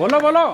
बोलो बोलो।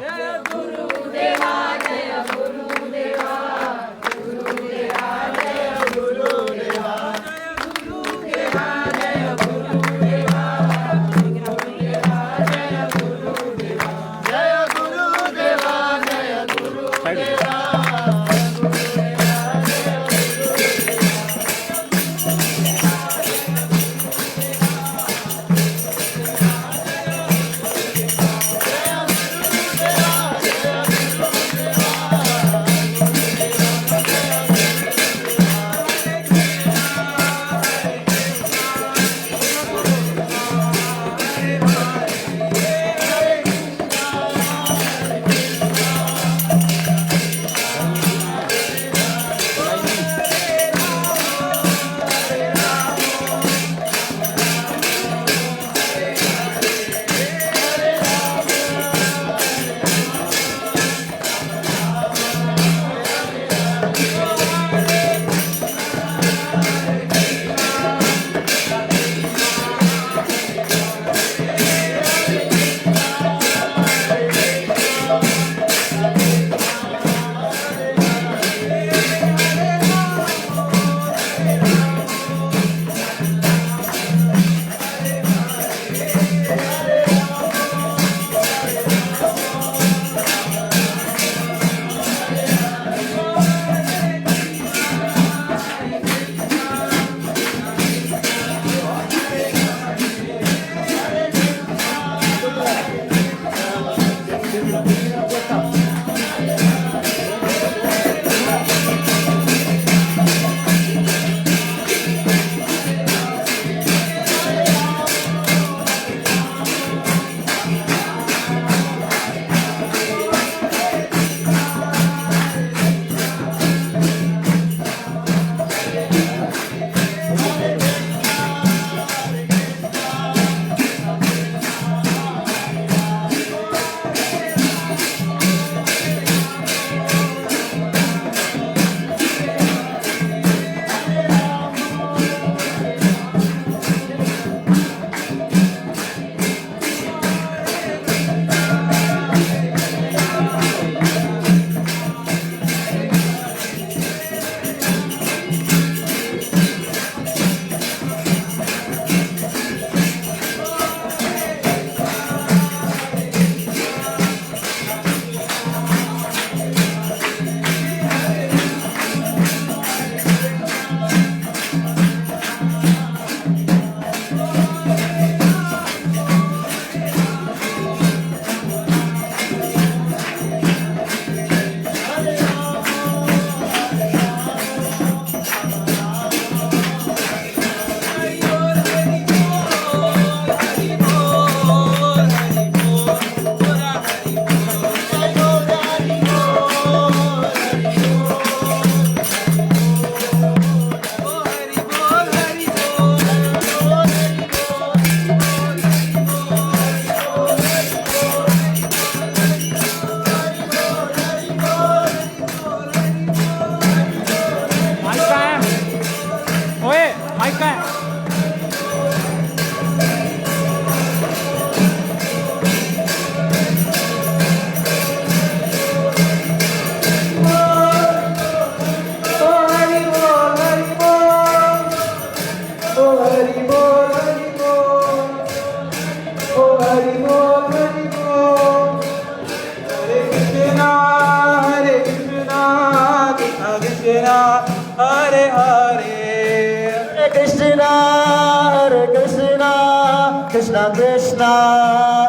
Krishna Krishna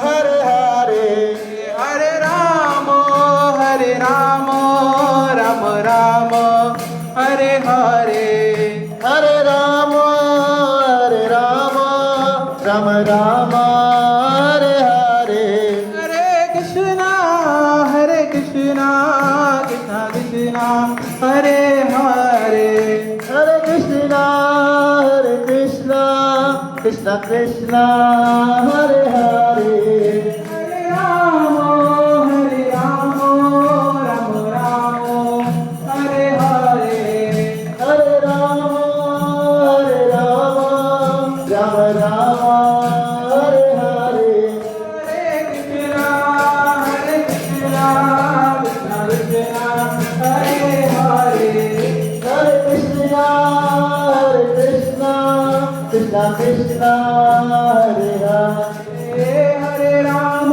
Hare Hare Hare Rama Rama Rama Hare Hare Hare Rama Rama Rama Hare Hare Hare Krishna Krishna Krishna Hare Hare Hare Krishna Krishna Krishna Hare Hare Hare Rama Rama Rama Hare Hare Hare Rama Rama Hare Hare Hare Krishna Krishna Hare Hare Hare Ram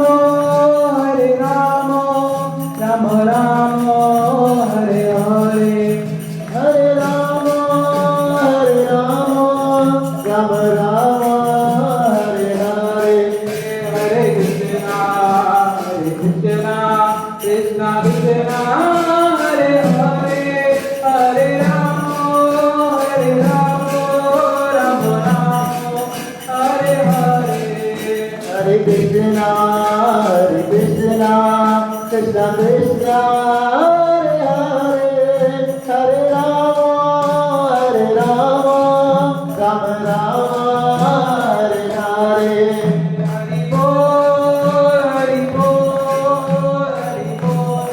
Ram Ram Hare Hare Hare Ram Ram Ram Hare Hare Hare Krishna Krishna Krishna Hare Hare Hare Ram Ram Ram Hare Hare Hare Krishna Krishna Krishna Hare Hare Hare Ram Ram Ram Hare Hare Hari बोल हरि बोल हरि बोल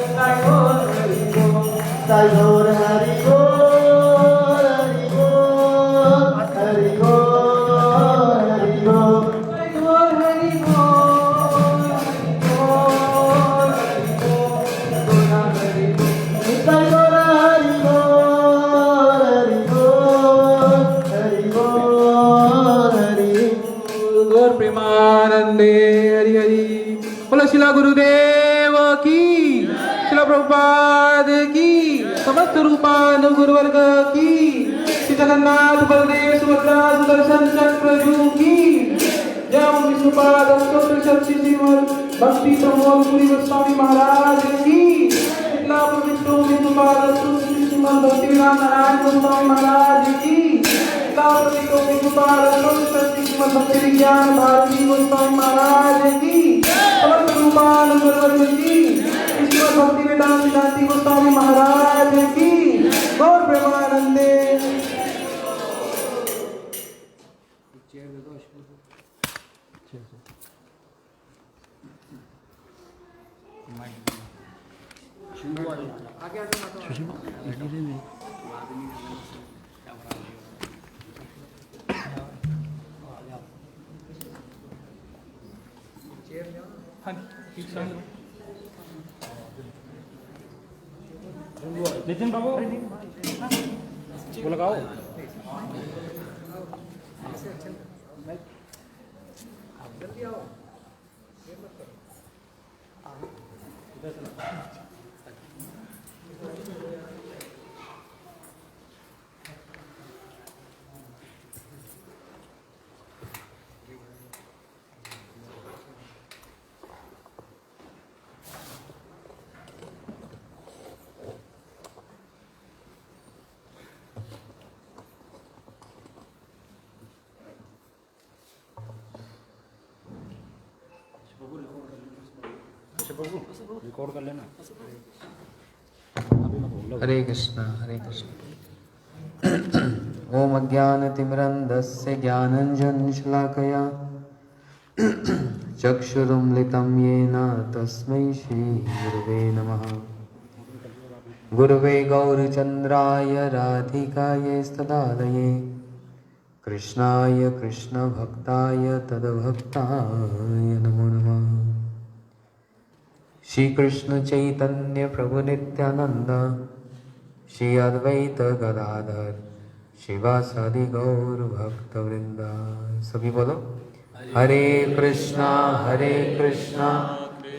हरि बोल साई गौर हरि बोल हरि बोल हरि बोल हरि बोल हरि बोल हरि बोल हरि बोल हरि बोल हरि बोल साई गौर हरि बोल हरि बोल हरि बोल हरि गौर प्रेमानंदे हरि हरि बोलो शिला गुरुदेव की शिला प्रभुपाद की समस्त रूपान गुरुवर्ग की श्री जगन्नाथ बलदेव सुभद्रा सुदर्शन चक्रजू की जय ओम विष्णुपाद स्तोत्र शक्ति श्रीमद भक्ति प्रमोद पुरी गोस्वामी महाराज की शीतला विष्णु विष्णुपाद स्तोत्र श्रीमद भक्ति विधान नारायण गोस्वामी महाराज की भक्ति विज्ञान भारती गोस्वामी महाराज की समस्त रूपान गुरुवर्ग की ईश्वर भक्ति वेदांत शांति गोस्वामी महाराज की गौर प्रेमानंदे नितिन बाबू वो लगाओ रिकॉर्ड कर लेना हरे कृष्णा ओम अज्ञानतिमिरन्धस्य ज्ञानञ्जनशलाकया चक्षुरुन्मिलितं येन तस्मै श्रीगुरवे नमः। गुरवे गौरचन्द्राय राधिकायै स्तदालये कृष्णाय कृष्णभक्ताय तद्भक्ताय नमो नमः। श्री कृष्ण चैतन्य प्रभु नित्यानंद श्री अद्वैत गदाधर शिवासादि गौर भक्त वृंदा। सभी बोलो हरे कृष्णा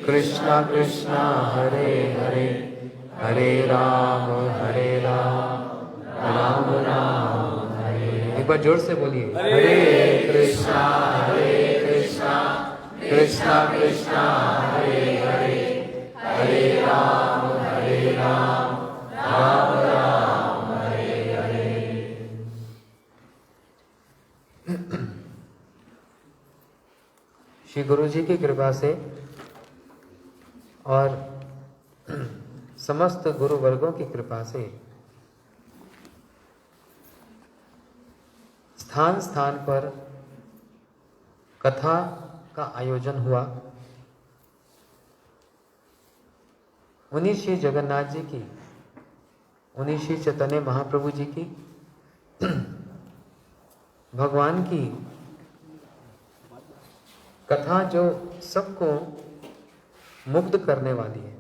कृष्णा कृष्णा हरे हरे हरे राम राम राम हरे। एक बार जोर से बोलिए हरे कृष्णा कृष्णा कृष्णा हरे हरे हरे राम राम राम हरे हरे। श्री गुरु जी की कृपा से और समस्त गुरु वर्गों की कृपा से स्थान स्थान पर कथा का आयोजन हुआ। उन्हीं श्री जगन्नाथ जी की, उन्हीं श्री चैतन्य महाप्रभु जी की, भगवान की कथा जो सबको मुग्ध करने वाली है।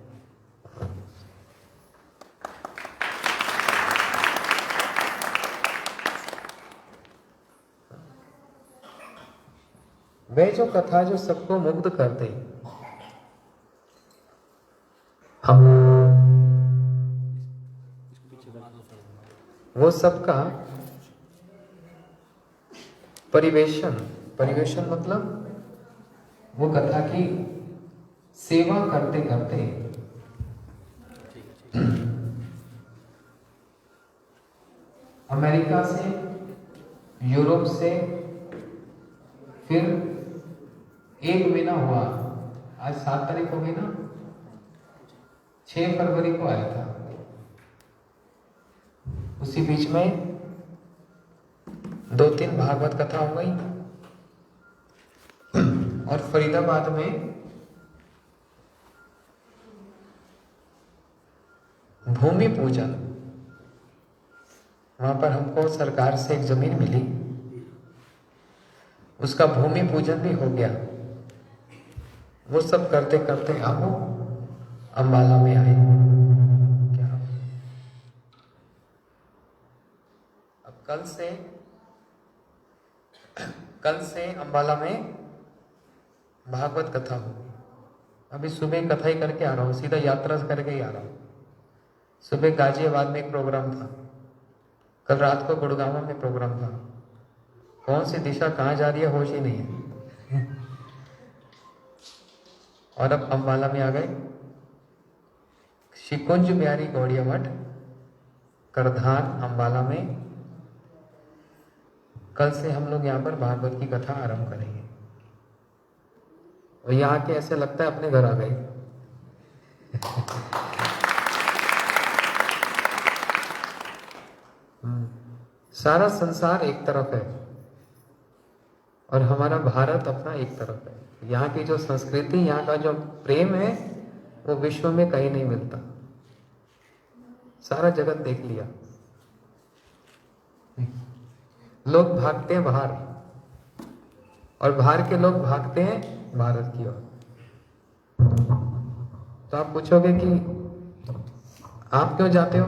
वह जो कथा जो सबको मुग्ध कर दे, हम वो सबका परिवेशन मतलब वो कथा की सेवा करते करते अमेरिका से, यूरोप से, फिर 1 महीना हुआ, आज 7 तारीख हो गई ना, 6 फरवरी को आया था। उसी बीच में 2-3 भागवत कथा हो गई और फरीदाबाद में भूमि पूजन, वहां पर हमको सरकार से एक जमीन मिली, उसका भूमि पूजन भी हो गया। वो सब करते करते अब अम्बाला में आए। क्या अब कल से अम्बाला में भागवत कथा होगी। अभी सुबह कथा ही करके आ रहा हूँ, सीधा यात्रा करके ही आ रहा हूँ। सुबह गाजियाबाद में एक प्रोग्राम था, कल रात को गुड़गांव में प्रोग्राम था। कौन सी दिशा कहाँ जा रही है होश ही नहीं है। और अब अम्बाला में आ गए। श्री कुंज बिहारी गौड़िया मठ, करधान, अम्बाला में कल से हम लोग यहाँ पर भागवत की कथा आरंभ करेंगे। और यहाँ के ऐसे लगता है अपने घर आ गए। सारा संसार एक तरफ है और हमारा भारत अपना एक तरफ है। यहाँ की जो संस्कृति, यहाँ का जो प्रेम है, वो विश्व में कहीं नहीं मिलता। सारा जगत देख लिया। लोग भागते हैं बाहर और बाहर के लोग भागते हैं भारत की ओर। तो आप पूछोगे कि आप क्यों जाते हो?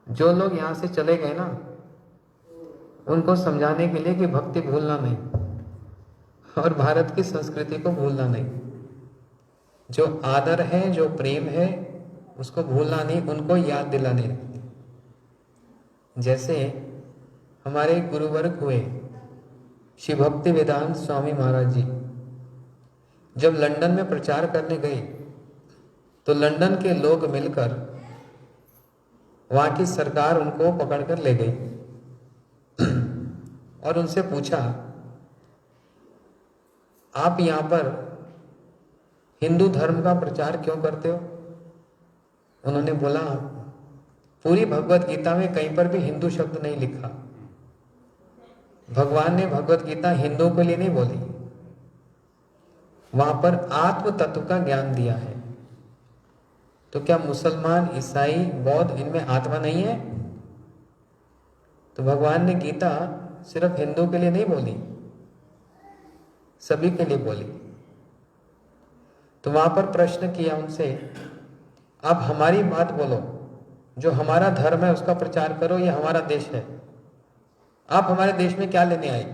जो लोग यहाँ से चले गए ना, उनको समझाने के लिए कि भक्ति भूलना नहीं और भारत की संस्कृति को भूलना नहीं। जो आदर है, जो प्रेम है, उसको भूलना नहीं, उनको याद दिलाने। जैसे हमारे गुरुवर्ग हुए श्री भक्ति वेदांत स्वामी महाराज जी, जब लंदन में प्रचार करने गए तो लंदन के लोग मिलकर वहां की सरकार उनको पकड़कर ले गई और उनसे पूछा, आप यहाँ पर हिंदू धर्म का प्रचार क्यों करते हो? उन्होंने बोला, पूरी भगवत गीता में कहीं पर भी हिंदू शब्द नहीं लिखा। भगवान ने भगवत गीता हिंदुओं के लिए नहीं बोली, वहां पर आत्म तत्व का ज्ञान दिया है। तो क्या मुसलमान, ईसाई, बौद्ध, इनमें आत्मा नहीं है? तो भगवान ने गीता सिर्फ हिंदू के लिए नहीं बोली, सभी के लिए बोली। तो वहां पर प्रश्न किया उनसे, आप हमारी बात बोलो, जो हमारा धर्म है उसका प्रचार करो, ये हमारा देश है, आप हमारे देश में क्या लेने आए?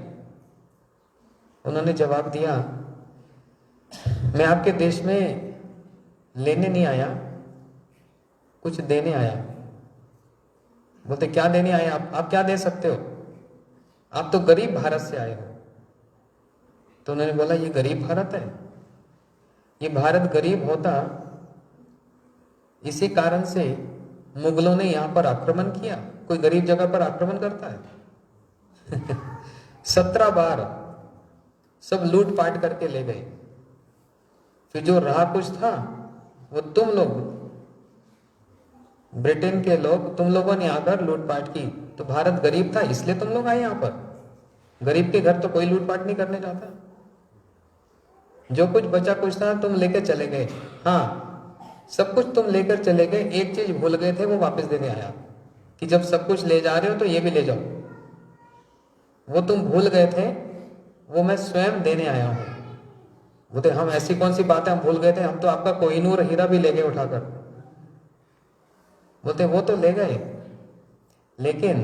उन्होंने जवाब दिया, मैं आपके देश में लेने नहीं आया, कुछ देने आया। बोलते, क्या देने आए आप क्या दे सकते हो? आप तो गरीब भारत से आए हो। तो उन्होंने बोला, ये गरीब भारत है, ये भारत गरीब होता इसी कारण से मुगलों ने यहाँ पर आक्रमण किया। कोई गरीब जगह पर आक्रमण करता है? 17 बार सब लूट पाट करके ले गए। फिर जो रहा कुछ था वो तुम लोग, ब्रिटेन के लोग, तुम लोगों ने आकर लूटपाट की। तो भारत गरीब था इसलिए तुम लोग आए यहाँ पर। गरीब के घर तो कोई लूटपाट नहीं करने जाता। जो कुछ बचा कुछ था तुम लेकर चले गए। हाँ, सब कुछ तुम लेकर चले गए, एक चीज भूल गए थे, वो वापस देने आया कि जब सब कुछ ले जा रहे हो तो ये भी ले जाओ। वो तुम भूल गए थे, वो मैं स्वयं देने आया हूं। बोलते, हम ऐसी कौन सी बात है हम भूल गए थे, हम तो आपका कोहिनूर हीरा भी ले गए उठाकर। बोलते वो तो ले गए, लेकिन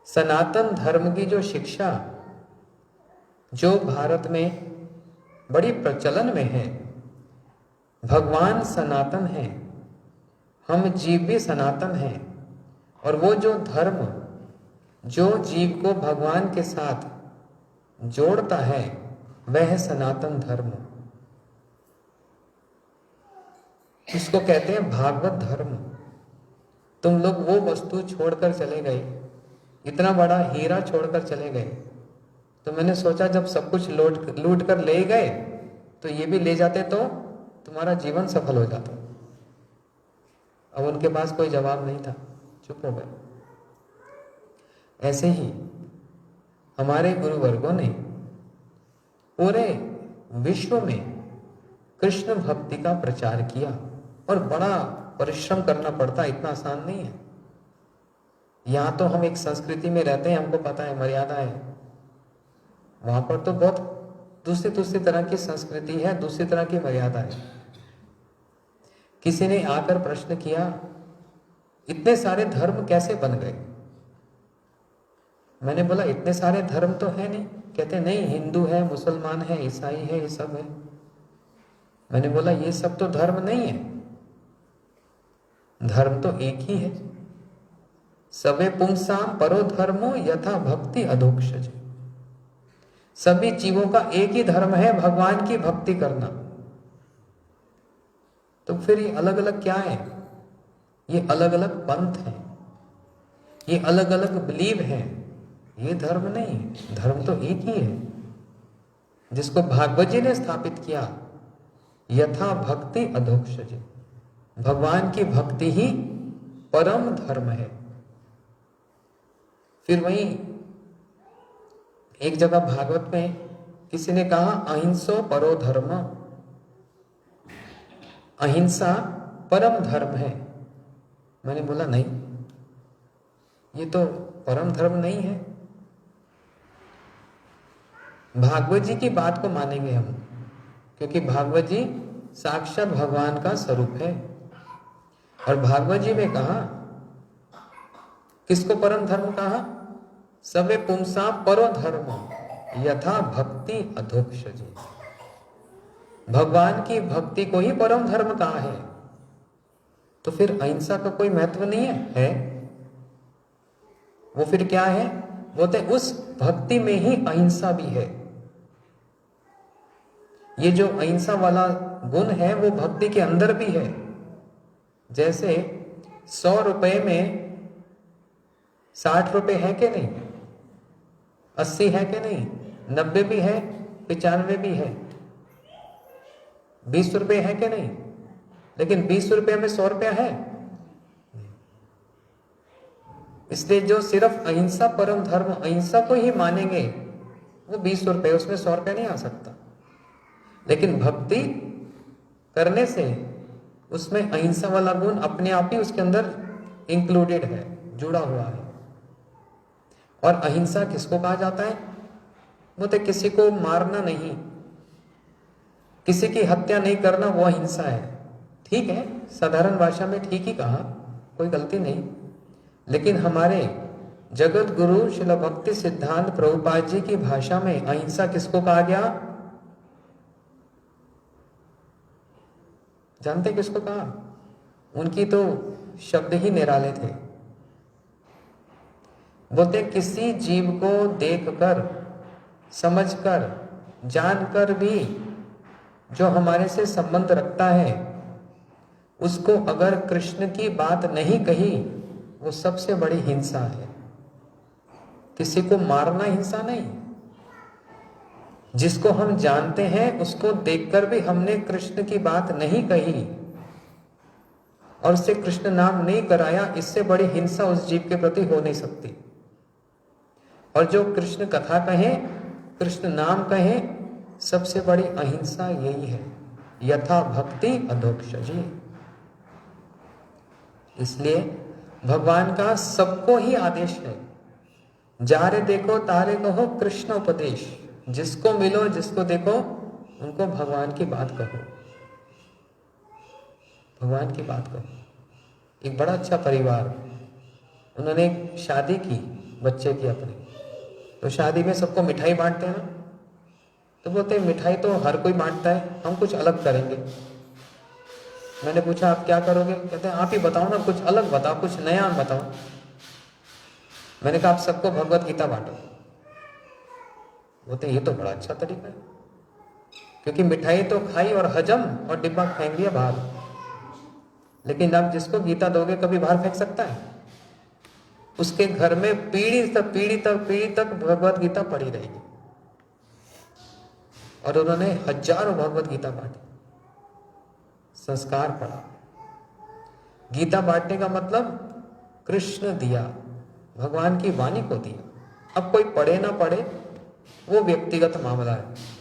सनातन धर्म की जो शिक्षा जो भारत में बड़ी प्रचलन में है, भगवान सनातन है, हम जीव भी सनातन हैं, और वो जो धर्म जो जीव को भगवान के साथ जोड़ता है वह है सनातन धर्म। इसको कहते हैं भागवत धर्म। तुम लोग वो वस्तु छोड़कर चले गए, इतना बड़ा हीरा छोड़कर चले गए, तो मैंने सोचा जब सब कुछ लूट कर ले गए तो ये भी ले जाते तो तुम्हारा जीवन सफल हो जाता। अब उनके पास कोई जवाब नहीं था, चुप हो गए। ऐसे ही हमारे गुरुवर्गों ने पूरे विश्व में कृष्ण भक्ति का प्रचार किया, और बड़ा परिश्रम करना पड़ता, इतना आसान नहीं है। यहाँ तो हम एक संस्कृति में रहते हैं, हमको पता है मर्यादा है, वहां पर तो बहुत दूसरी तरह की संस्कृति है, दूसरी तरह की मर्यादा है। किसी ने आकर प्रश्न किया, इतने सारे धर्म कैसे बन गए? मैंने बोला इतने सारे धर्म तो है नहीं। कहते नहीं, हिंदू है, मुसलमान है, ईसाई है, ये सब है। मैंने बोला ये सब तो धर्म नहीं है, धर्म तो एक ही है। सबे पुंसाम परो धर्मो यथा भक्ति अधोक्षज। सभी जीवों का एक ही धर्म है, भगवान की भक्ति करना। तो फिर ये अलग अलग क्या है? ये अलग अलग पंथ है, ये अलग अलग बिलीव है, ये धर्म नहीं है। धर्म तो एक ही है, जिसको भागवत जी ने स्थापित किया, यथा भक्ति अधोक्षज। भगवान की भक्ति ही परम धर्म है। फिर वहीं एक जगह भागवत में किसी ने कहा अहिंसो परो धर्म, अहिंसा परम धर्म है। मैंने बोला नहीं, ये तो परम धर्म नहीं है। भागवत जी की बात को मानेंगे हम, क्योंकि भागवत जी साक्षात भगवान का स्वरूप है। और भागवत जी में कहा, किसको परम धर्म कहा? सबे पुंसा परो धर्म यथा भक्ति अधोक्षज। भगवान की भक्ति को ही परम धर्म कहा है। तो फिर अहिंसा का कोई महत्व नहीं है? वो फिर क्या है? बोलते उस भक्ति में ही अहिंसा भी है। ये जो अहिंसा वाला गुण है वो भक्ति के अंदर भी है। जैसे 100 रुपए में 60 रुपए है कि नहीं, 80 है कि नहीं, 90 भी है, 95 भी है, 20 रुपए है कि नहीं, लेकिन 20 रुपए में 100 रुपया है। इसलिए जो सिर्फ अहिंसा परम धर्म, अहिंसा को ही मानेंगे, वो 20 रुपए, उसमें 100 रुपया नहीं आ सकता। लेकिन भक्ति करने से उसमें अहिंसा वाला गुण अपने आप ही उसके अंदर इंक्लूडेड है, जुड़ा हुआ है। और अहिंसा किसको कहा जाता है? बोलते किसी को मारना नहीं, किसी की हत्या नहीं करना, वो अहिंसा है। ठीक है, साधारण भाषा में ठीक ही कहा, कोई गलती नहीं। लेकिन हमारे जगत गुरु श्रील भक्ति सिद्धांत प्रभुपाद जी की भाषा में अहिंसा किसको कहा गया? जानते किसको कहा? उनकी तो शब्द ही निराले थे। बोलते किसी जीव को देखकर, समझकर, जानकर भी जो हमारे से संबंध रखता है, उसको अगर कृष्ण की बात नहीं कही, वो सबसे बड़ी हिंसा है। किसी को मारना हिंसा नहीं। जिसको हम जानते हैं उसको देखकर भी हमने कृष्ण की बात नहीं कही और उससे कृष्ण नाम नहीं कराया, इससे बड़ी हिंसा उस जीव के प्रति हो नहीं सकती। और जो कृष्ण कथा कहे, कृष्ण नाम कहे, सबसे बड़ी अहिंसा यही है, यथा भक्ति अधोक्षजी। इसलिए भगवान का सबको ही आदेश है, जारे देखो तारे कहो कृष्ण उपदेश। जिसको मिलो, जिसको देखो, उनको भगवान की बात कहो, भगवान की बात कहो। एक बड़ा अच्छा परिवार, उन्होंने एक शादी की बच्चे की अपने, तो शादी में सबको मिठाई बांटते हैं ना, तो बोलते हैं मिठाई तो हर कोई बांटता है, हम कुछ अलग करेंगे। मैंने पूछा आप क्या करोगे? कहते हैं आप ही बताओ ना, कुछ अलग बताओ, कुछ नया बताओ। मैंने कहा आप सबको भगवत गीता बांटो। बोलते ये तो बड़ा अच्छा तरीका है, क्योंकि मिठाई तो खाई और हजम और डिब्बा फेंक दिया बाहर, लेकिन आप जिसको गीता दोगे कभी बाहर फेंक सकता है? उसके घर में पीढ़ी तक भगवत गीता पड़ी रहेगी। और उन्होंने हजारों भगवत गीता बांटी, संस्कार पड़ा। गीता बांटने का मतलब कृष्ण दिया, भगवान की वाणी को दिया। अब कोई पढ़े ना पढ़े वो व्यक्तिगत मामला है।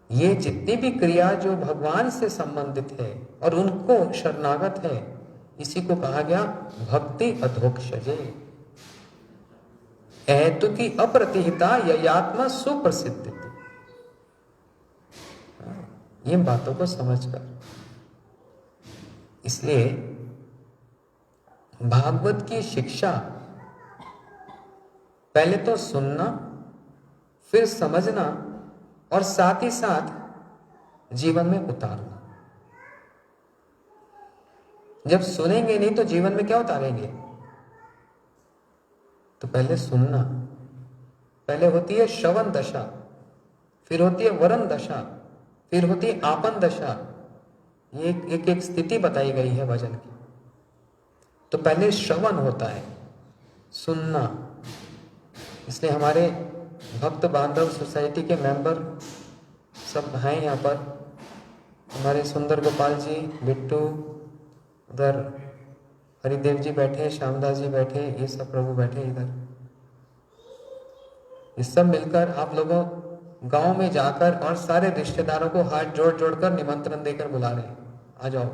ये जितनी भी क्रिया जो भगवान से संबंधित है और उनको शरणागत है, इसी को कहा गया भक्ति अधोक्षजे। हेतु की अप्रतिहिता ययात्मा सुप्रसिद्ध। इन बातों को समझकर, इसलिए भागवत की शिक्षा पहले तो सुनना, फिर समझना और साथ ही साथ जीवन में उतारना। जब सुनेंगे नहीं तो जीवन में क्या उतारेंगे? तो पहले सुनना, पहले होती है श्रवण दशा, फिर होती है वरण दशा, फिर होती है आपन दशा। ये एक स्थिति बताई गई है भजन की। तो पहले श्रवण होता है, सुनना। इसलिए हमारे भक्त बांधव सोसाइटी के मेंबर सब हैं यहाँ पर। हमारे सुंदर गोपाल जी, बिट्टू, उधर हरिदेव जी बैठे, श्यामदास जी बैठे, ये सब प्रभु बैठे इधर। ये सब मिलकर आप लोगों गांव में जाकर और सारे रिश्तेदारों को हाथ जोड़ जोड़कर निमंत्रण देकर बुला रहे हैं, आ जाओ,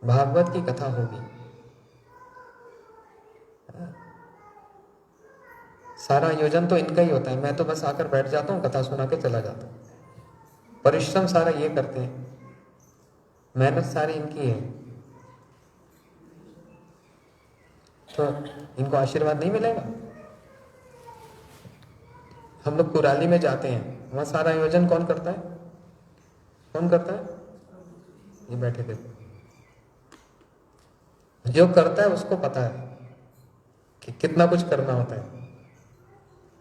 भागवत की कथा होगी। सारा आयोजन तो इनका ही होता है, मैं तो बस आकर बैठ जाता हूँ, कथा सुना के चला जाता हूँ। परिश्रम सारा ये करते हैं, मेहनत सारी इनकी है। तो इनको आशीर्वाद नहीं मिलेगा? हम लोग कुराली में जाते हैं, वहां सारा आयोजन कौन करता है? कौन करता है? ये बैठे थे। जो करता है उसको पता है कि कितना कुछ करना होता है।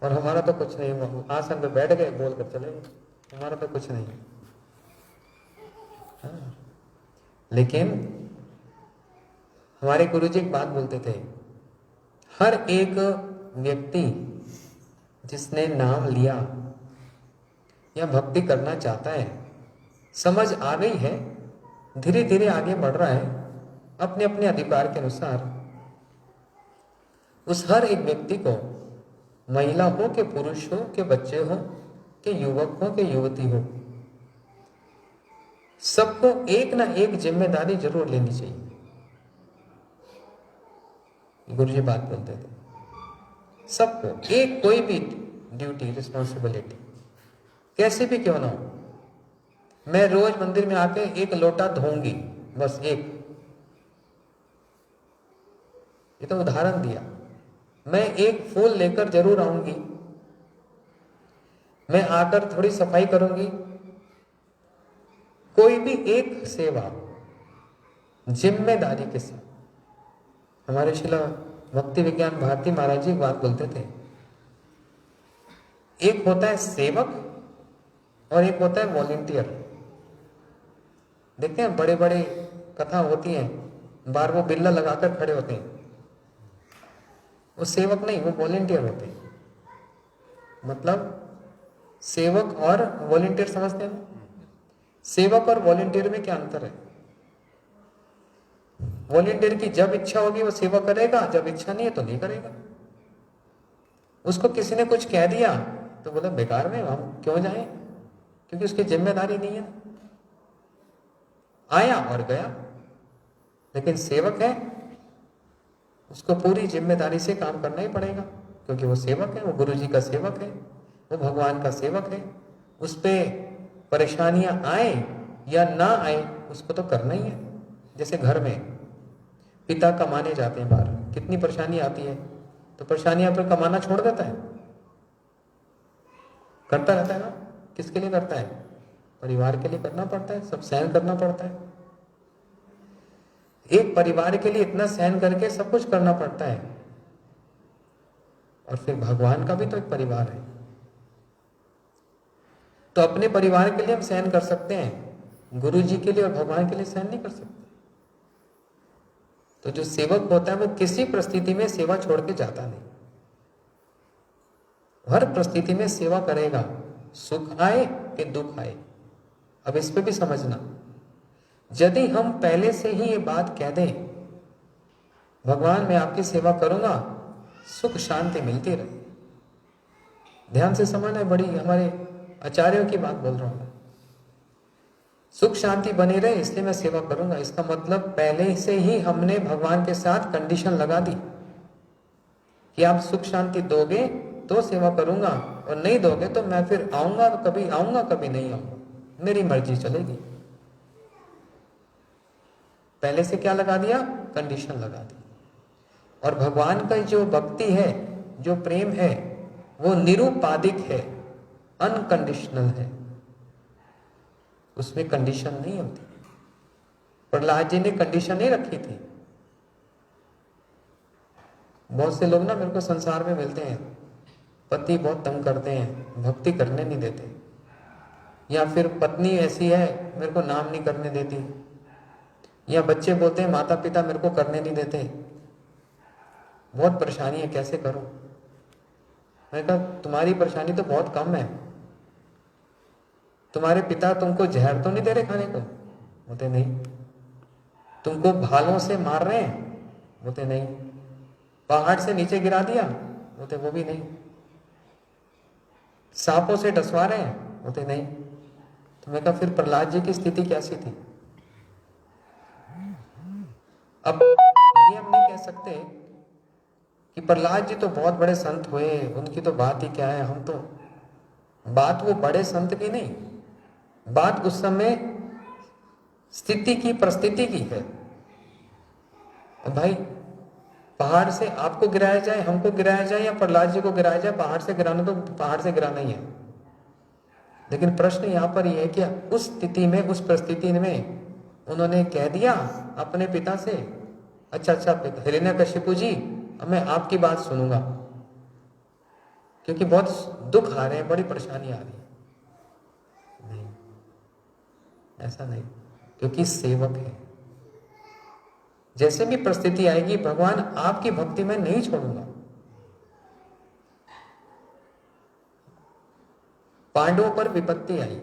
और हमारा तो कुछ नहीं, आसन पे बैठ गए, बोल कर चले गए, हमारा तो कुछ नहीं है। हाँ। लेकिन हमारे गुरुजी एक बात बोलते थे, हर एक व्यक्ति जिसने नाम लिया या भक्ति करना चाहता है, समझ आ गई है, धीरे धीरे आगे बढ़ रहा है अपने अपने अधिकार के अनुसार, उस हर एक व्यक्ति को, महिला हो कि पुरुष हो कि बच्चे हो कि युवक हो कि युवती हो, सबको एक ना एक जिम्मेदारी जरूर लेनी चाहिए। गुरुजी बात बोलते थे, सबको एक कोई भी ड्यूटी, रिस्पॉन्सिबिलिटी कैसे भी क्यों ना हो। मैं रोज मंदिर में आके एक लोटा धोऊंगी, बस एक, ये तो उदाहरण दिया। मैं एक फूल लेकर जरूर आऊंगी, मैं आकर थोड़ी सफाई करूंगी। कोई भी एक सेवा जिम्मेदारी के साथ। हमारे शिला भक्ति विज्ञान भारती महाराज जी बात बोलते थे, एक होता है सेवक और एक होता है वॉलंटियर। देखते हैं बड़े बड़े कथा होती हैं, बार वो बिल्ला लगाकर खड़े होते हैं, वो सेवक नहीं, वो वॉलंटियर होते हैं। मतलब सेवक और वॉलंटियर समझते हैं? सेवक और वॉलंटियर में क्या अंतर है? वॉलंटियर की जब इच्छा होगी वो सेवा करेगा, जब इच्छा नहीं है तो नहीं करेगा। उसको किसी ने कुछ कह दिया तो बोले बेकार में हम क्यों जाएं, क्योंकि उसकी जिम्मेदारी नहीं है। आया और गया। लेकिन सेवक है, उसको पूरी जिम्मेदारी से काम करना ही पड़ेगा, क्योंकि वो सेवक है, वो गुरु जी का सेवक है, वो भगवान का सेवक है। उस पे परेशानियां आए या ना आए उसको तो करना ही है। जैसे घर में पिता कमाने जाते हैं बाहर, कितनी परेशानी आती है, तो परेशानियां पर कमाना छोड़ देता है, करता रहता है ना। किसके लिए करता है? परिवार के लिए करना पड़ता है, सब सहन करना पड़ता है। एक परिवार के लिए इतना सहन करके सब कुछ करना पड़ता है। और फिर भगवान का भी तो एक परिवार है, तो अपने परिवार के लिए हम सहन कर सकते हैं, गुरु जी के लिए और भगवान के लिए सहन नहीं कर सकते। तो जो सेवक होता है वो किसी परिस्थिति में सेवा छोड़ के जाता नहीं, हर परिस्थिति में सेवा करेगा, सुख आए कि दुख आए। अब इस पे भी समझना, यदि हम पहले से ही ये बात कह दें, भगवान मैं आपकी सेवा करूंगा, सुख शांति मिलती रहे। ध्यान से समझना है, बड़ी हमारे आचार्यों की बात बोल रहा हूं। सुख शांति बनी रहे इसलिए मैं सेवा करूंगा। इसका मतलब पहले से ही हमने भगवान के साथ कंडीशन लगा दी कि आप सुख शांति दोगे तो सेवा करूंगा, और नहीं दोगे तो मैं फिर आऊंगा, कभी आऊंगा कभी नहीं आऊंगा, मेरी मर्जी चलेगी। पहले से क्या लगा दिया? कंडीशन लगा दी। और भगवान का जो भक्ति है, जो प्रेम है, वो निरुपाधिक है, अनकंडीशनल है, उसमें कंडीशन नहीं होती। प्रहलाद जी ने कंडीशन नहीं रखी थी। बहुत से लोग ना मेरे को संसार में मिलते हैं, पति बहुत तंग करते हैं, भक्ति करने नहीं देते, या फिर पत्नी ऐसी है मेरे को नाम नहीं करने देती, या बच्चे बोलते हैं माता पिता मेरे को करने नहीं देते, बहुत परेशानी है, कैसे करूं? मैंने कहा तुम्हारी परेशानी तो बहुत कम है, तुम्हारे पिता तुमको जहर तो नहीं दे रहे खाने को? बोलते नहीं। तुमको भालों से मार रहे हैं? बोलते नहीं। पहाड़ से नीचे गिरा दिया? बोलते वो भी नहीं। सांपों से डसवा रहे हैं? बोलते नहीं। तो मैं कहा फिर प्रहलाद जी की स्थिति कैसी थी? अब ये हम नहीं कह सकते कि प्रहलाद जी तो बहुत बड़े संत हुए, उनकी तो बात ही क्या है, हम तो, बात वो बड़े संत की नहीं, बात उस समय स्थिति की, परिस्थिति की है। और भाई पहाड़ से आपको गिराया जाए, हमको गिराया जाए, या प्रहलाद जी को गिराया जाए, पहाड़ से गिराना तो पहाड़ से गिराना ही है। लेकिन प्रश्न यहां पर यह है कि उस स्थिति में, उस परिस्थिति में उन्होंने कह दिया अपने पिता से, अच्छा हिरण्यकशिपु जी अब मैं आपकी बात सुनूंगा, क्योंकि बहुत दुख आ रहे हैं, बड़ी परेशानी आ रही है। नहीं, ऐसा नहीं, क्योंकि सेवक है। जैसे भी परिस्थिति आएगी, भगवान आपकी भक्ति में नहीं छोड़ूंगा। पांडवों पर विपत्ति आई,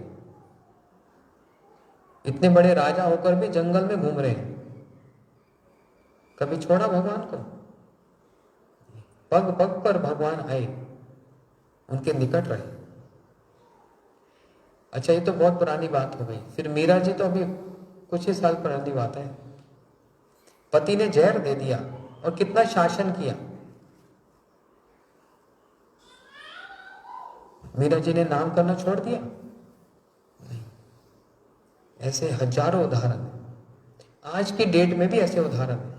इतने बड़े राजा होकर भी जंगल में घूम रहे हैं, कभी छोड़ा भगवान को? पग पग पर भगवान आए, उनके निकट रहे। अच्छा ये तो बहुत पुरानी बात हो गई। फिर मीरा जी तो अभी कुछ ही साल पुरानी बात है। पति ने जहर दे दिया और कितना शासन किया, मीरा जी ने नाम करना छोड़ दिया? नहीं। ऐसे हजारों उदाहरण हैं, आज की डेट में भी ऐसे उदाहरण हैं।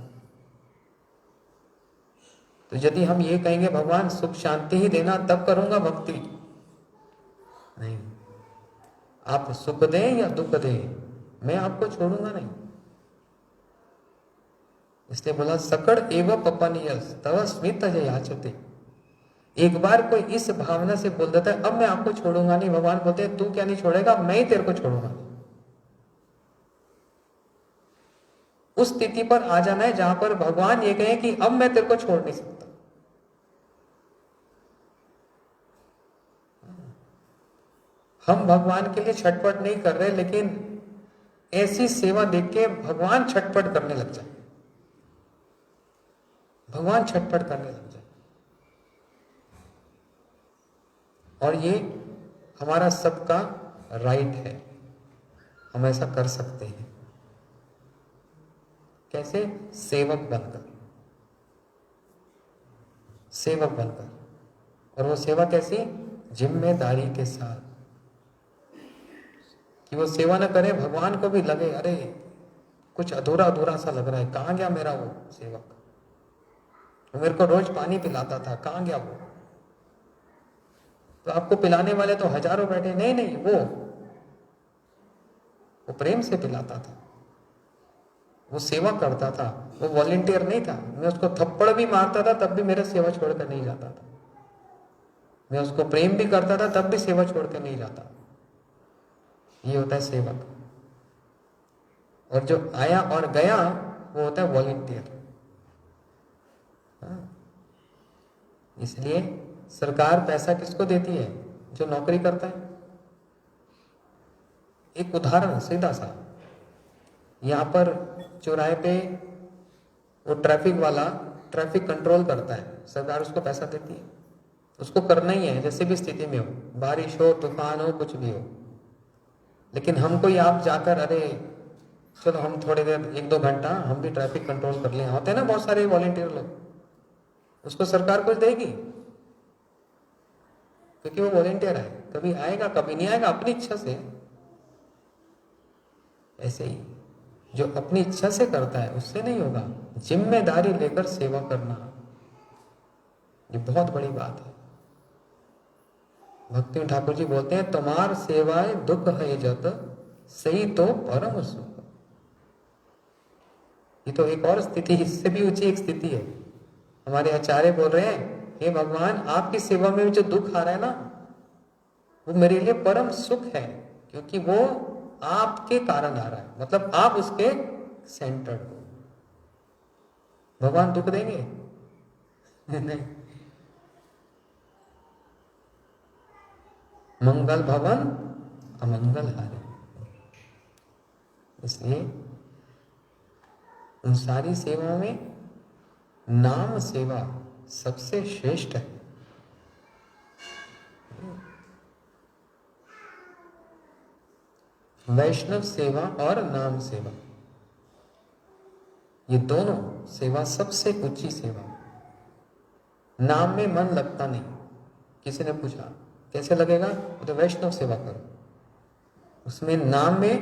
तो यदि हम ये कहेंगे भगवान सुख शांति ही देना तब करूंगा भक्ति, नहीं, आप सुख दें या दुख दें, मैं आपको छोड़ूंगा नहीं। इसलिए बोला सकड़ एवं पपनियस तव स्मित याचते। एक बार कोई इस भावना से बोल देता है अब मैं आपको छोड़ूंगा नहीं, भगवान बोलते हैं तू क्या नहीं छोड़ेगा, मैं ही तेरे को छोड़ूंगा। उस स्थिति पर आ जाना है जहां पर भगवान ये कहे कि अब मैं तेरे को छोड़ नहीं सकता। हम भगवान के लिए छटपट नहीं कर रहे, लेकिन ऐसी सेवा देख के भगवान छटपट करने लग जाए, भगवान छटपट करने लग जाए। और ये हमारा सबका राइट है, हम ऐसा कर सकते हैं। कैसे? सेवक बनकर, सेवक बनकर। और वो सेवा कैसी? जिम्मेदारी के साथ, कि वो सेवा न करे, भगवान को भी लगे अरे कुछ अधूरा अधूरा सा लग रहा है, कहाँ गया मेरा वो सेवक, वो मेरे को रोज पानी पिलाता था, कहाँ गया वो। तो आपको पिलाने वाले तो हजारों बैठे, नहीं नहीं, वो प्रेम से पिलाता था, वो सेवा करता था, वो वॉलंटियर नहीं था। मैं उसको थप्पड़ भी मारता था तब भी मेरा सेवा छोड़कर नहीं जाता था, मैं उसको प्रेम भी करता था तब भी सेवा छोड़कर नहीं जाता। ये होता है सेवक। और जो आया और गया वो होता है वॉलंटियर। इसलिए सरकार पैसा किसको देती है? जो नौकरी करता है। एक उदाहरण सीधा सा, यहाँ पर चौराहे पे वो ट्रैफिक वाला ट्रैफिक कंट्रोल करता है, सरकार उसको पैसा देती है, उसको करना ही है जैसे भी स्थिति में हो, बारिश हो, तूफान हो, कुछ भी हो। लेकिन हमको या आप जाकर अरे चलो हम थोड़ी देर 1-2 घंटा हम भी ट्रैफिक कंट्रोल कर लें, होते हैं ना बहुत सारे वॉलंटियर लोग, उसको सरकार कुछ देगी क्योंकि वो वॉलंटियर है, कभी आएगा कभी नहीं आएगा, अपनी इच्छा से। ऐसे ही जो अपनी इच्छा से करता है उससे नहीं होगा। जिम्मेदारी लेकर सेवा करना ये बहुत बड़ी बात है। भक्ति ठाकुर जी बोलते हैं, तुम्हार सेवाए दुख है जत सही तो परम सुख। ये तो एक और स्थिति, इससे भी ऊंची एक स्थिति है। हमारे आचार्य बोल रहे हैं, हे भगवान आपकी सेवा में जो दुख आ रहा है ना, वो मेरे लिए परम सुख है, क्योंकि वो आपके कारण आ रहा है, मतलब आप उसके सेंटर्ड हो। भगवान दुख देंगे? नहीं। मंगल भवन अमंगल हारे। इसलिए उन सारी सेवाओं में नाम सेवा सबसे श्रेष्ठ है। वैष्णव सेवा और नाम सेवा, ये दोनों सेवा सबसे ऊंची सेवा। नाम में मन लगता नहीं। किसी ने पूछा कैसे लगेगा, तो वैष्णव सेवा करो, उसमें नाम में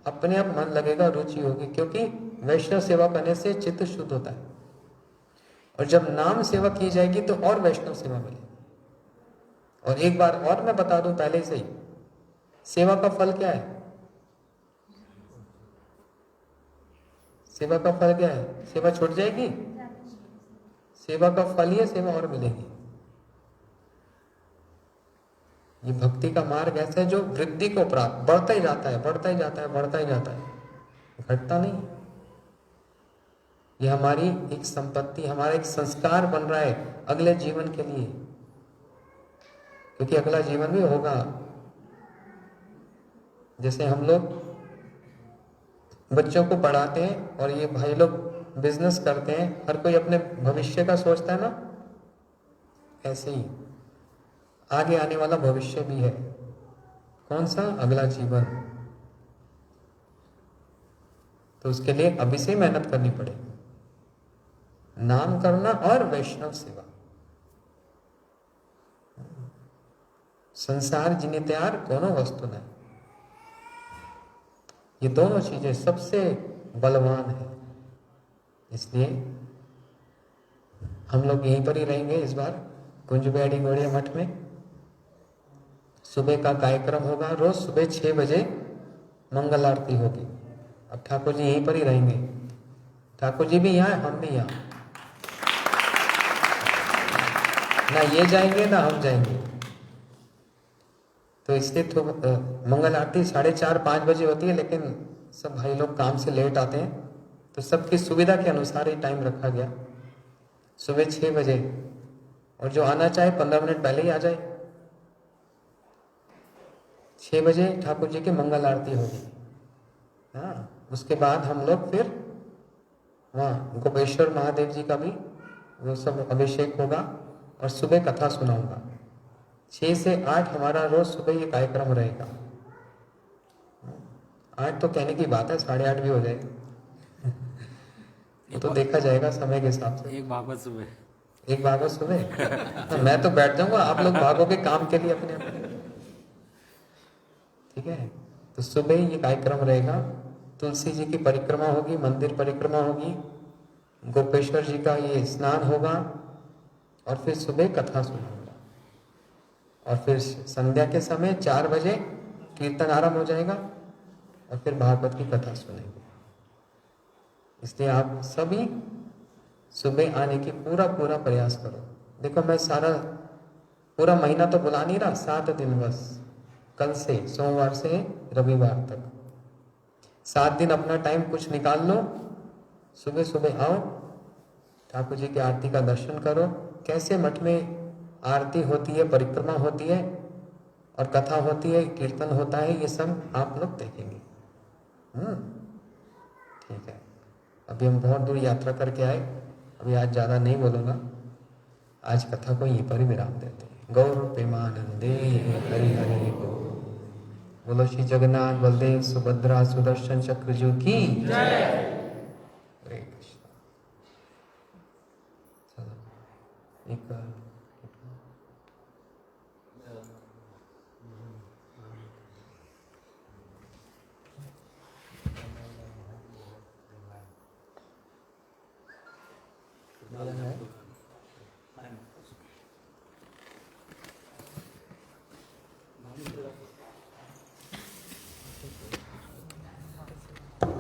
अपने आप मन लगेगा, रुचि होगी, क्योंकि वैष्णव सेवा करने से चित्त शुद्ध होता है। और जब नाम सेवा की जाएगी तो और वैष्णव सेवा मिलेगी। और एक बार और मैं बता दूं पहले से ही, सेवा का फल क्या है? सेवा का फल क्या है? सेवा छूट जाएगी? सेवा का फल ही है, सेवा और मिलेगी। ये भक्ति का मार्ग ऐसा है जो वृद्धि को प्राप्त, बढ़ता ही जाता है, बढ़ता ही जाता है, बढ़ता ही जाता है, घटता नहीं। ये हमारी एक संपत्ति, हमारा एक संस्कार बन रहा है अगले जीवन के लिए, क्योंकि अगला जीवन भी होगा। जैसे हम लोग बच्चों को पढ़ाते हैं और ये भाई लोग बिजनेस करते हैं, हर कोई अपने भविष्य का सोचता है ना, ऐसे ही आगे आने वाला भविष्य भी है। कौन सा? अगला जीवन। तो उसके लिए अभी से मेहनत करनी पड़ेगी। नाम करना और वैष्णव सेवा। संसार जिने त्यार कोनो वस्तु नहीं, ये दोनों चीजें सबसे बलवान है। इसलिए हम लोग यहीं पर ही रहेंगे इस बार कुंजबेड़ी गौड़िया मठ में। सुबह का कार्यक्रम होगा, रोज सुबह 6 बजे मंगल आरती होगी। अब ठाकुर जी यहीं पर ही रहेंगे, ठाकुर जी भी यहाँ, हम भी यहाँ, ना ये जाएंगे ना हम जाएंगे। तो इसलिए तो मंगल आरती 4:30-5 बजे होती है, लेकिन सब भाई लोग काम से लेट आते हैं, तो सबकी सुविधा के अनुसार ही टाइम रखा गया, सुबह 6 बजे। और जो आना चाहे 15 मिनट पहले ही आ जाए। 6 बजे ठाकुर जी की मंगल आरती होगी। हाँ, उसके बाद हम लोग फिर वहाँ गोपेश्वर महादेव जी का भी वो सब अभिषेक होगा और सुबह कथा सुनाऊंगा। 6 से 8 हमारा रोज सुबह ये कार्यक्रम रहेगा। 8 तो कहने की बात है, 8:30 भी हो जाएगा, वो तो देखा जाएगा समय के हिसाब से। एक भागवत सुबह, एक भागवत सुबह। मैं तो बैठ जाऊंगा, आप लोग भागोगे काम के लिए अपने। ठीक है, तो सुबह ये कार्यक्रम रहेगा तुलसी जी की परिक्रमा होगी, मंदिर परिक्रमा होगी, गोपेश्वर जी का ये स्नान होगा और फिर सुबह कथा सुनाऊंगा। और फिर संध्या के समय 4 बजे कीर्तन आरंभ हो जाएगा और फिर भागवत की कथा सुनेंगे। इसलिए आप सभी सुबह आने की पूरा प्रयास करो। देखो मैं सारा पूरा महीना तो बुला नहीं रहा, 7 दिन बस, कल से सोमवार से रविवार तक 7 दिन अपना टाइम कुछ निकाल लो, सुबह सुबह आओ, ठाकुर जी की आरती का दर्शन करो। कैसे मठ में आरती होती है, परिक्रमा होती है और कथा होती है, कीर्तन होता है, ये सब आप लोग देखेंगे। ठीक है, अभी हम बहुत दूर यात्रा करके आए, अभी आज ज़्यादा नहीं बोलूँगा, आज कथा को यहीं पर ही विराम देते हैं। गौर प्रेमानंदे हरि हरि बोलो श्री जगन्नाथ बलदेव सुभद्रा सुदर्शन चक्रजू की जय। हरे कृष्ण। चलो एक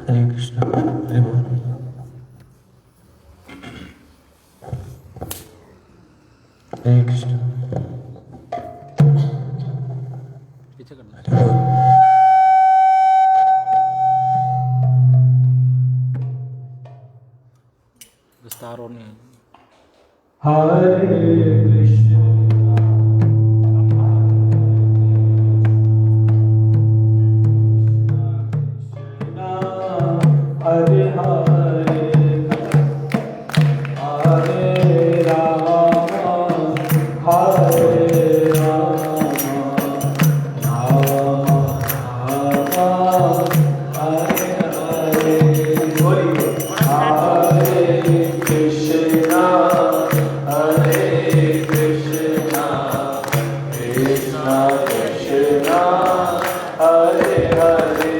हरे कृष्ण। हरे बोल। हरे कृष्ण। पीछे करना, हरे बोल। विस्तार और नहीं है। हरे कृष्ण। हरे हरे हरे राम हरे राम राम राम हरे हरे बोलिए हरे कृष्णा हरे Krishna Krishna Krishna Hare Hare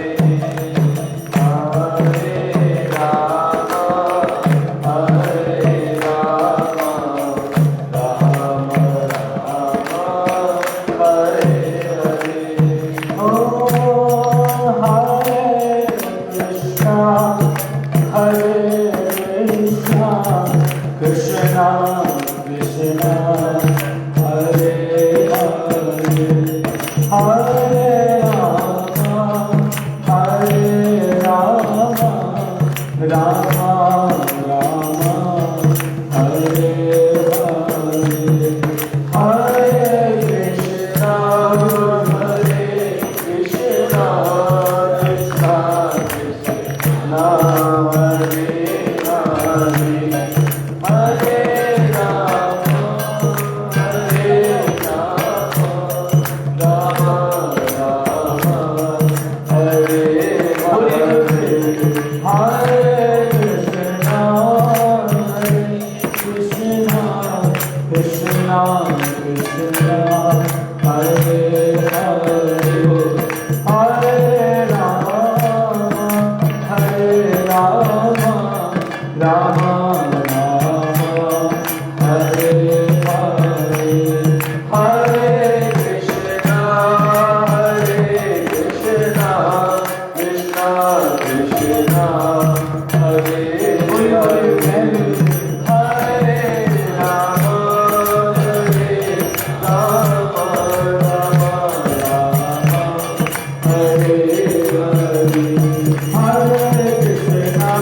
Hare Krishna,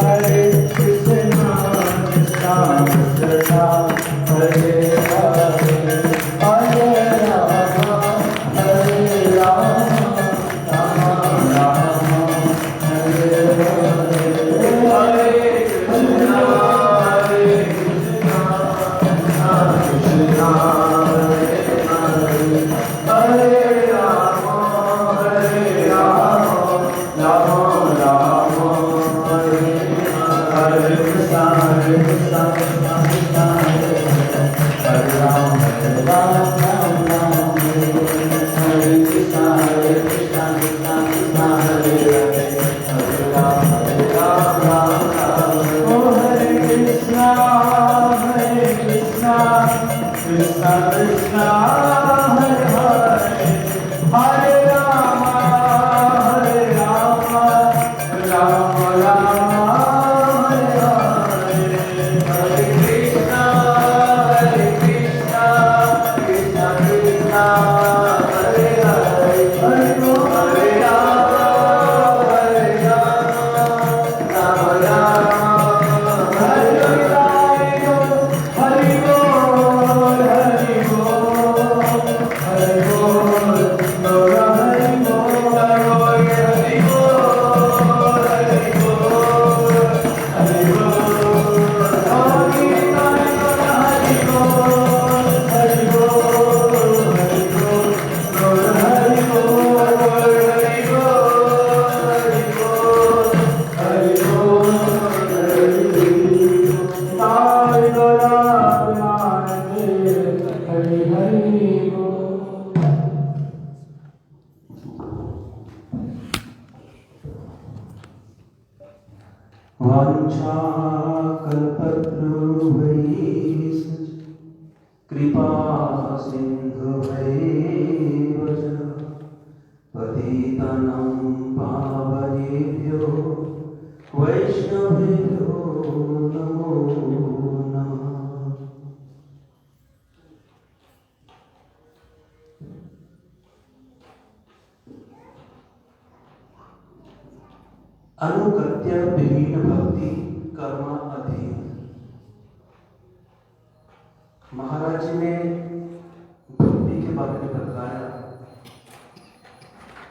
Hare Krishna. वाञ्छाकल्पतरुभ्यैः कृपा सिन्धुभैव च पतितानां पावनेभ्यो वैष्णवेभ्यो नमो नमः। अनुगत्य विभिन्न भक्ति कर्म अधीन। महाराज जी ने भक्ति के बारे में बताया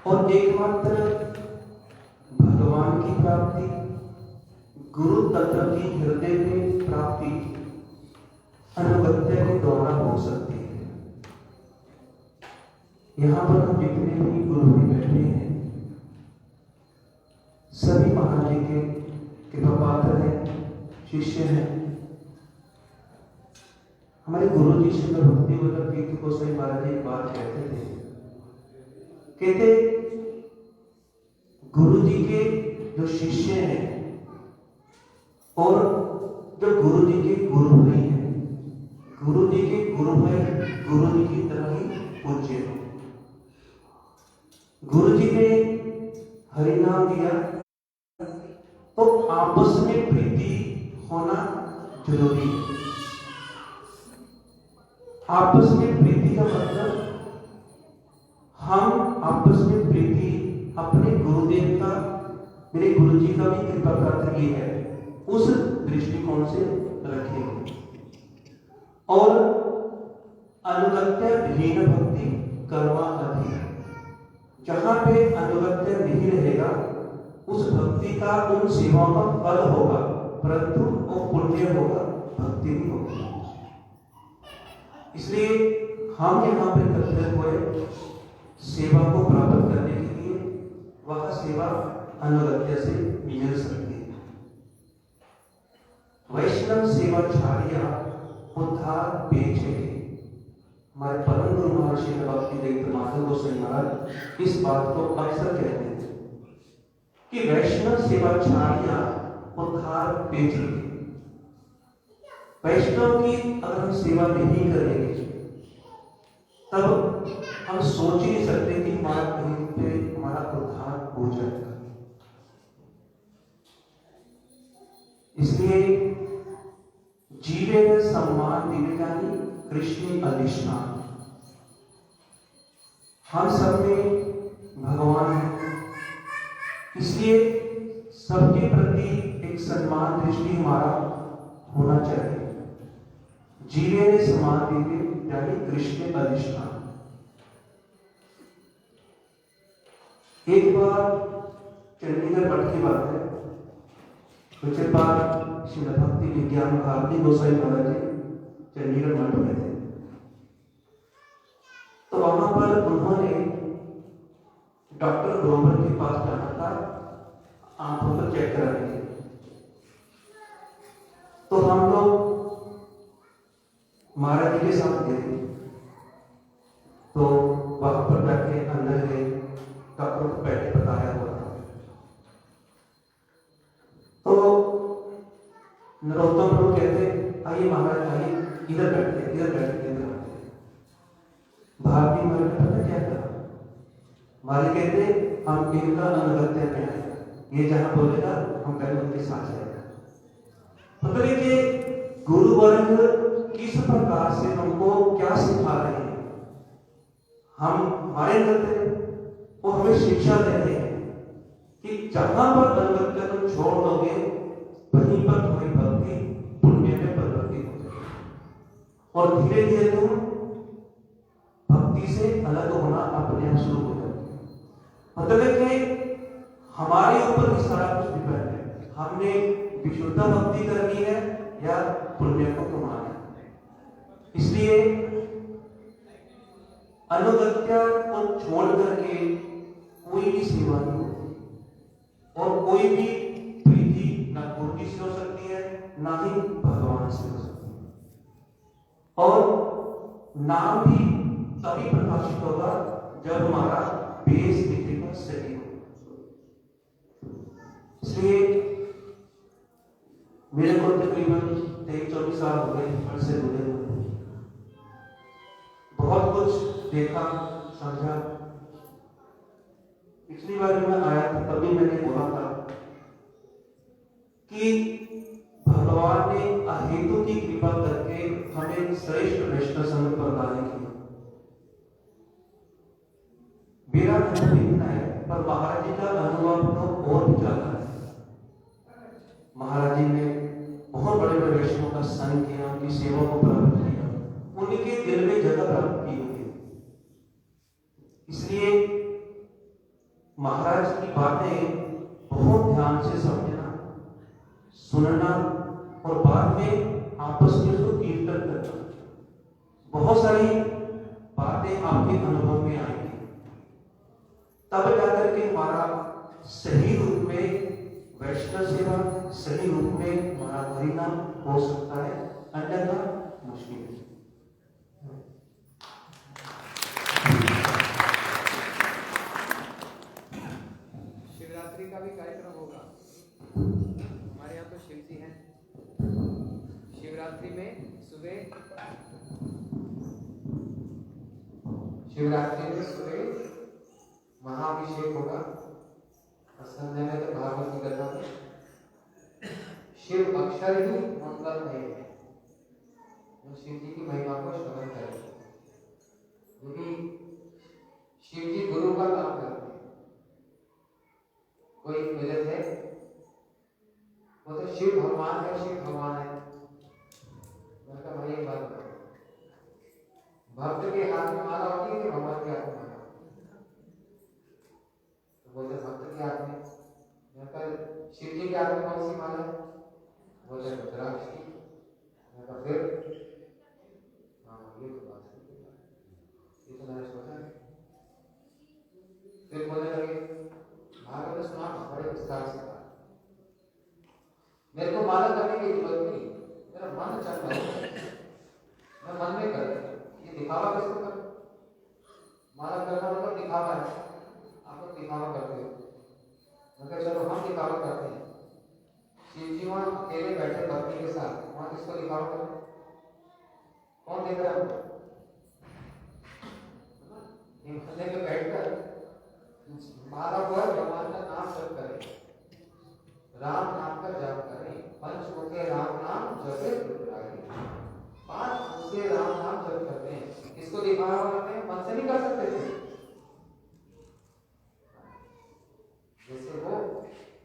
और एकमात्र भगवान की प्राप्ति, गुरु तत्व की हृदय में प्राप्ति अनुगत्य के द्वारा हो सकती है। यहाँ पर हम जितने भी गुरु भी बैठे हैं सभी महाराज जी के कृपा पात्र हैं, शिष्य हैं। हमारे गुरु जी श्री भक्ति वल्लभ तीर्थ गोसाई महाराज जी एक बात कहते थे, कहते गुरु जी के जो शिष्य हैं और जो गुरु जी के गुरु भाई हैं, गुरु जी के गुरु भाई गुरु जी की तरह ही पूज्य हैं। गुरु जी ने हरि नाम दिया तो आपस में प्रीति होना जरूरी है। आपस में प्रीति का मतलब हम आपस में प्रीति अपने गुरुदेव का, मेरे गुरु जी का भी कृपा पात्र ये है, उस दृष्टिकोण से रखेंगे। और अनुगत्य विहीन भक्ति कर्मा अधीन। जहां पे अनुगत्य नहीं रहेगा उस भक्ति का, उन सेवाओं का फल होगा, परंतु वो पुण्य होगा, भक्ति भी होगी। इसलिए हम यहाँ पे एकत्रित हुए सेवा को प्राप्त करने के लिए। वह सेवा अनुगत्य से मिल सकती है। वैष्णव सेवा छाड़िया उद्धार बेचे। हमारे परम गुरु महर्षि भक्ति देव माधव गोसाई महाराज इस बात को अक्सर कहते हैं कि वैष्णव सेवा छाड़िया उद्धार बेचे। वैष्णव की अगर हम सेवा नहीं करेंगे तब हम सोच ही नहीं सकते कि हमारा कहीं पे हमारा उद्धार हो जाएगा। इसलिए जीवे में सम्मान विवेकानी कृष्ण अधिष्ठान। हम सब में भगवान है, इसलिए सबके प्रति एक सम्मान दृष्टि हमारा होना चाहिए। जीवे ने सम्मान दिव्य यानी कृष्ण अधिष्ठान। एक बार चंडीगढ़ मठ की बात है, कुछ बार श्री भक्ति विज्ञान भारती गोसाई महाराज जी चंडीगढ़ मठ में थे। तो वहां पर उन्होंने डॉक्टर ग्रोवर के पास जाना था आंखों को चेक कराने के लिए। तो हम लोग महाराज जी के साथ गए। तो वहां पर जाके अंदर गए, डॉक्टर को बैठे बताया हुआ था। तो नरोत्तम लोग कहते आइए महाराज आइए, इधर बैठते इधर बैठते इधर बैठते। भारती महाराज ने पता क्या कहा? महाराज कहते हम इनका अनुगत्य में आए, ये जहां बोलेगा हम पहले उनके साथ जाएगा। मतलब कि गुरु वर्ग किस प्रकार से हमको क्या सिखा रहे हैं, हम हमारे अंदर वो हमें शिक्षा दे रहे हैं कि जहां पर अनुगत्य तुम छोड़ दोगे वहीं पर तुम्हारी भक्ति पुण्य में परिवर्तित हो जाएगी और धीरे धीरे तुम भक्ति से अलग होना अपने आप शुरू हो जाएगा। मतलब कि हमारे ऊपर ही सारा कुछ डिपेंड है, हमने विशुद्ध भक्ति करनी है या पुण्य को कमाना है। इसलिए अनुगत्य को छोड़ करके कोई भी सेवा नहीं होती और कोई भी प्रीति ना गुरु जी से हो सकती है ना ही भगवान से हो सकती है। और नाम भी तभी प्रकाशित होगा जब हमारा बेस दिखेगा सही हो। इसलिए मेरे को तकरीबन 23-24 साल हो गए फल से जुड़े हुए। बहुत कुछ देखा समझा। पिछली बार मैं आया था तभी मैंने बोला था कि भगवान ने अहेतु की कृपा करके हमें श्रेष्ठ वैष्णव संघ प्रदान किया। मेरा अनुभव इतना है, पर महाराज जी का अनुभव तो और भी ज्यादा है। महाराज जी ने बहुत बड़े बड़े वैष्णव का संग किया, उनकी सेवा को प्राप्त किया, उनके दिल में जगह प्राप्त की हुई है। इसलिए महाराज की बातें बहुत ध्यान से समझना, सुनना और बाद में आपस में उसको कीर्तन करना। बहुत सारी बातें आपके अनुभव में आएंगी, तब जाकर के हमारा सही रूप में वैष्णव सेवा, सही रूप में हमारा परिणाम हो सकता है, अन्यथा मुश्किल है। शिवरात्रि का भी कार्यक्रम होगा। हमारे यहाँ तो शिव जी हैं। शिवरात्रि में सुबह महाअभिषेक होगा और संध्या में तो भागवत की कथा में शिव अक्षर ही मंगलमय है। जो शिव जी की महिमा को श्रवण करेंगे, क्योंकि शिव जी गुरु का काम करते हैं। कोई मिले थे, वो तो शिव भगवान है, शिव भगवान है। मैं कहा भाई एक बात बताओ, भक्त के हाथ में माला होती है कि भगवान के हाथ में माला? तो बोलते भक्त के हाथ में। मैं कहा शिव जी के हाथ में कौन सी माला है? बोलते रुद्राक्ष की। मैं कहा फिर हाँ ये तो बात है, ये तो मैंने सोचा। फिर बोलने लगे भागवत सुना बड़े विस्तार से कहा, मेरे को माला करने की जरूरत नहीं, मेरा मन चल रहा है, मैं मन में कर ये दिखावा किसको कर? माला करना मतलब दिखावा है, आप लोग दिखावा करते हो। मगर चलो हम दिखावा करते हैं। शिव जी वहां अकेले बैठे भक्ति के साथ, वहां किसको दिखावा कर रहे? कौन देख रहा है? हिमालय में बैठकर माला पर भगवान का नाम जप करें, राम नाम का जप करें। पंचमुखे राम नाम जपे रुद्राई, 5 मुखे राम नाम जप करते हैं। किसको दिखावा करते हैं? मन से नहीं कर सकते थे। जैसे वो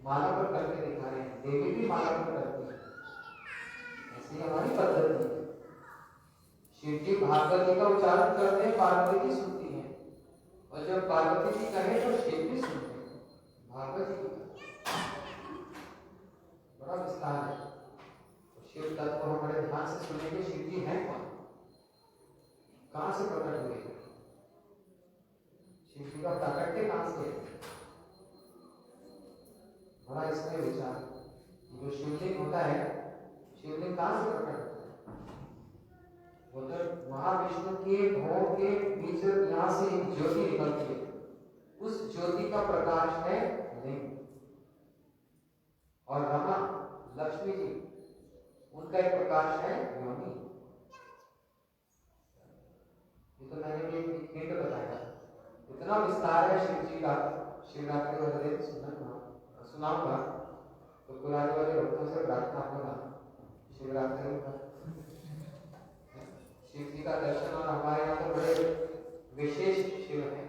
माला पर करके दिखा रहे हैं, देवी भी माला पर करती है, ऐसी हमारी पद्धति है। शिव जी भागवत जी का उच्चारण करते हैं, पार्वती जी सुनती है, और जब पार्वती जी कहे तो शिव भी सुनते हैं। भागवत जी बड़ा विस्तार है। तो शिव तत्व को हम बड़े ध्यान से सुनेंगे। शिव जी हैं कौन, कहां से प्रकट हुए, शिव जी का प्राकट्य कहां से है? बड़ा इसमें विचार। जो शिवलिंग होता है, शिवलिंग कहां से प्रकट होता है? वो तो महाविष्णु के भोग के बीच यहाँ से एक ज्योति निकलती है, उस ज्योति का प्रकाश है लिंग। और रमा लक्ष्मी जी, उनका एक प्रकाश है योनि। ये तो मैंने भी एक हिंट बताया। इतना विस्तार है शिव जी का। शिवरात्रि वाले दिन सुनाऊंगा तो पुराने वाले भक्तों से प्रार्थना होगा शिवरात्रि पर शिव जी का दर्शन। और हमारे यहाँ तो बड़े विशेष शिव हैं,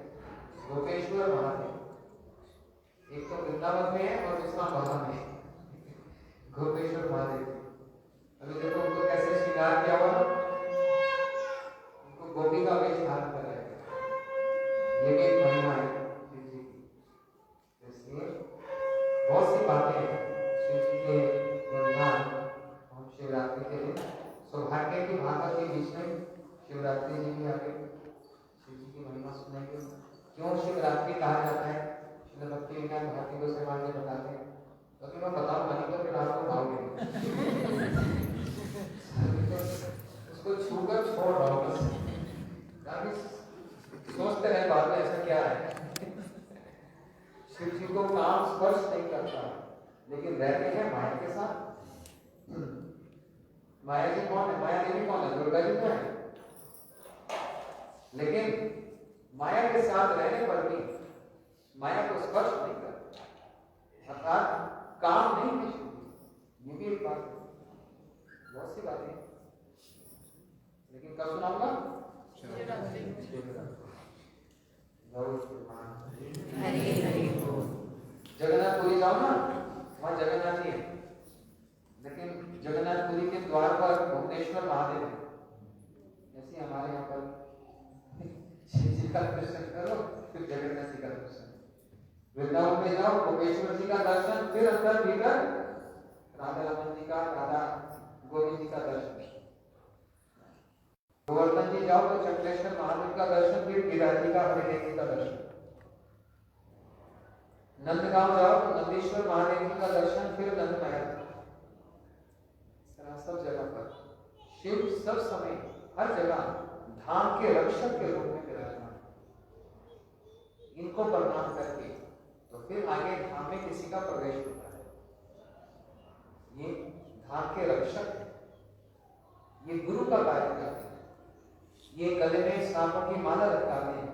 गोपेश्वर महादेव। एक तो वृंदावन में है और दूसरा बाबा में है, गोपेश्वर महादेव। अभी देखो उनको कैसे श्रृंगार किया हुआ, उनको गोपी का वेश धारण कर रहे हैं। ये भी एक महिमा है शिव जी की। इसलिए बहुत सी बातें हैं शिव जी के गुणगान हम शिवरात्रि के दिन सौभाग्य की भागवत के बीच में शिवरात्रि जी भी आके शिव जी की महिमा सुनेंगे। क्यों शिवरात्रि कहा जाता है, श्रील भक्ति विज्ञान भारती को से बताते हैं, क्योंकि मैं बताऊंगा नहीं तो फिर आपको भाव माया जी कौन है? माया देवी कौन है? दुर्गा जी तो है। लेकिन माया के साथ रहने पर भी माया को स्पर्श नहीं कर, अर्थात काम नहीं है। ये भी एक बात है, बहुत सी बातें हैं। लेकिन कब सुनाऊंगा? जगन्नाथपुरी जाओ ना, वहां जगन्नाथ जी है, लेकिन जगन्नाथपुरी के द्वार पर भुवनेश्वर महादेव है। जैसे हमारे यहाँ पर शिव जी का दर्शन करो, फिर जगन्नाथ जी का दर्शन। वृंदावन में जाओ, भुवनेश्वर जी का दर्शन, फिर अंदर भीतर राधा रमन जी का, राधा गोविंद जी का दर्शन। गोवर्धन जी जाओ तो चक्रेश्वर महादेव का दर्शन, फिर गिरिराज जी का, हरिदेव जी का दर्शन। नंदगांव जाओ तो नंदीश्वर महादेव जी का दर्शन, फिर नंद महल। सब जगह पर शिव सब समय हर जगह धाम के रक्षक के रूप में विराजमान। इनको प्रणाम करके तो फिर आगे धाम में किसी का प्रवेश होता है। ये धाम के रक्षक, ये गुरु का कार्य करते हैं। ये गले में सांपों की माला लटकाते हैं,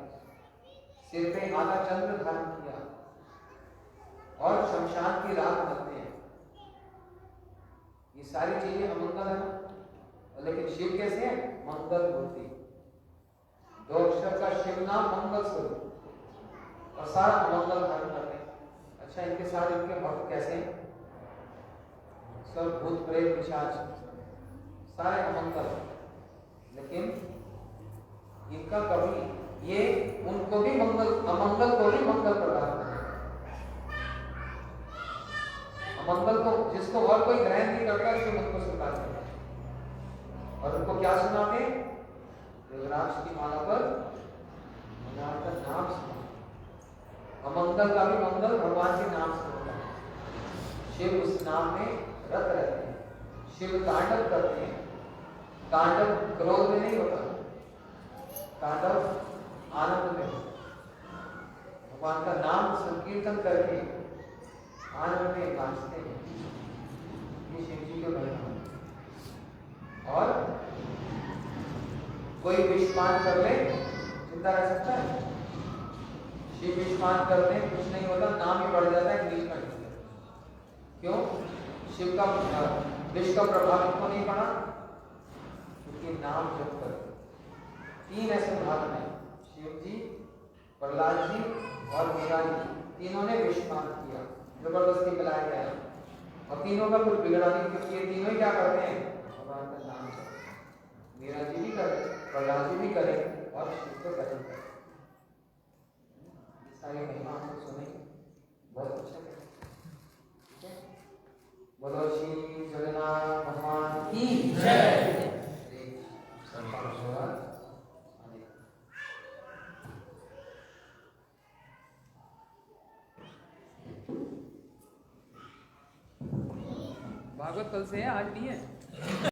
सिर पे आधा चंद्र धारण किया और शमशान की राख बनते हैं। ये सारी चीजें अमंगल है, लेकिन शिव कैसे है? मंगल मूर्ति। 2 अक्षर का शिव नाम मंगल स्वरूप, और सारा अमंगल धारण करते हैं। अच्छा, इनके साथ इनके भक्त कैसे हैं? सब भूत प्रेत पिशाच सारे अमंगल, लेकिन इनका कभी ये उनको भी मंगल, अमंगल को भी मंगल प्रदान करते हैं। अमंगल को जिसको और कोई ग्रहण नहीं करता, उसको उनको स्वीकार करता है। और उनको क्या सुनाते? रुद्राक्ष की माला पर भगवान का नाम सुना। अमंगल का भी मंगल भगवान के नाम से होता है। शिव उस नाम में रत रहते हैं, शिव तांडव करते हैं। तांडव क्रोध में नहीं होता, तांडव आनंद में होता। भगवान का नाम संकीर्तन करके आनंद में नाचते हैं। ये शिव जी के महिमा। और कोई विषपान कर ले जिंदा रह सकता है? शिव विषपान करते हैं, कुछ नहीं होता, नाम ही बढ़ जाता है, नीलकंठ। क्यों? शिव का विष का प्रभाव इनको नहीं पड़ा, क्योंकि नाम जप कर। 3 ऐसे उदाहरण हैं, शिव जी, प्रहलाद जी और मीरा जी, तीनों ने विषपान किया, जबरदस्ती पिलाया गया, और तीनों का कुछ बिगड़ा नहीं, क्योंकि ये तीनों क्या करते हैं? भगवान का नाम जप। मीरा जी भी करें, प्रहलाद जी भी करें, और शिव को करें। सारी महिमा हम सुनेंगे, बहुत अच्छा है। ठीक है, बोलो श्री जगन्नाथ भगवान की जय। भागवत कल से है, आज नहीं है।